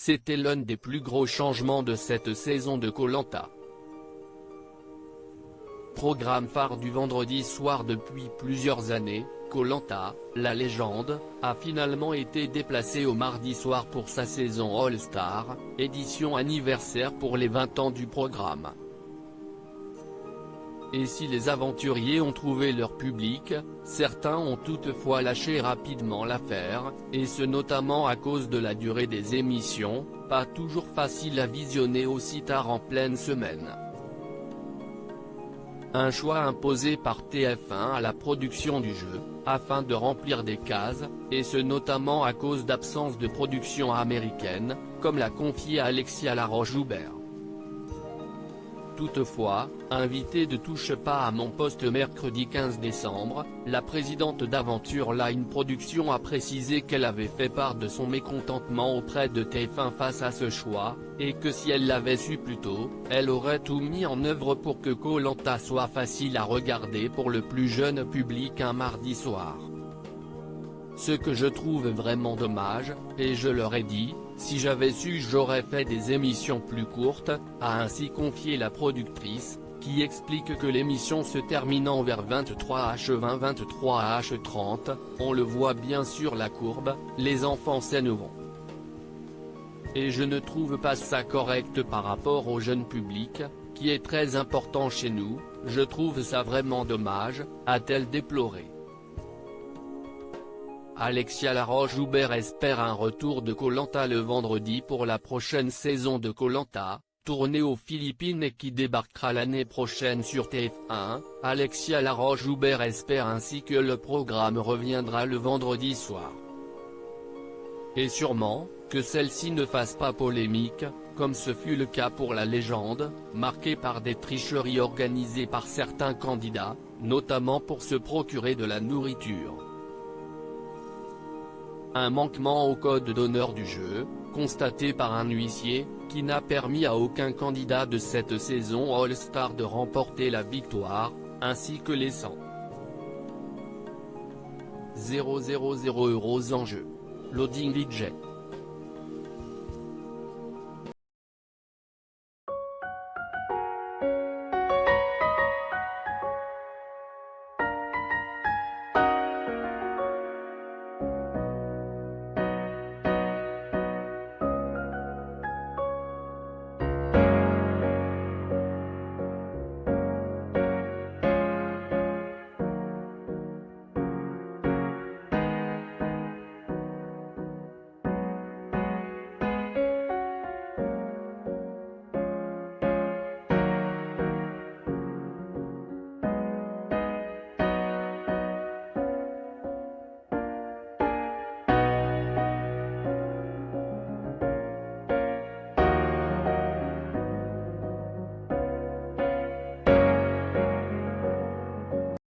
c'était l'un des plus gros changements de cette saison de Koh-Lanta. Programme phare du vendredi soir depuis plusieurs années, Koh-Lanta, la légende, a finalement été déplacé au mardi soir pour sa saison All-Star, édition anniversaire pour les 20 ans du programme. Et si les aventuriers ont trouvé leur public, certains ont toutefois lâché rapidement l'affaire, et ce notamment à cause de la durée des émissions, pas toujours facile à visionner aussi tard en pleine semaine. Un choix imposé par TF1 à la production du jeu, afin de remplir des cases, et ce notamment à cause d'absence de production américaine, comme l'a confié Alexia Laroche-Joubert. Toutefois, invitée de Touche pas à mon poste mercredi 15 décembre, la présidente d'Aventure Line Productions a précisé qu'elle avait fait part de son mécontentement auprès de TF1 face à ce choix, et que si elle l'avait su plus tôt, elle aurait tout mis en œuvre pour que Koh-Lanta soit facile à regarder pour le plus jeune public un mardi soir. Ce que je trouve vraiment dommage, et je leur ai dit, si j'avais su j'aurais fait des émissions plus courtes, a ainsi confié la productrice, qui explique que l'émission se terminant vers 23h20 23h30, on le voit bien sur la courbe, les enfants s'énervent. Et je ne trouve pas ça correct par rapport au jeune public, qui est très important chez nous, je trouve ça vraiment dommage, a-t-elle déploré. Alexia Laroche-Joubert espère un retour de Koh-Lanta le vendredi pour la prochaine saison de Koh-Lanta, tournée aux Philippines et qui débarquera l'année prochaine sur TF1. Alexia Laroche-Joubert espère ainsi que le programme reviendra le vendredi soir. Et sûrement, que celle-ci ne fasse pas polémique, comme ce fut le cas pour la légende, marquée par des tricheries organisées par certains candidats, notamment pour se procurer de la nourriture. Un manquement au code d'honneur du jeu, constaté par un huissier, qui n'a permis à aucun candidat de cette saison All-Star de remporter la victoire, ainsi que les 100 000 € en jeu. Loading Widget.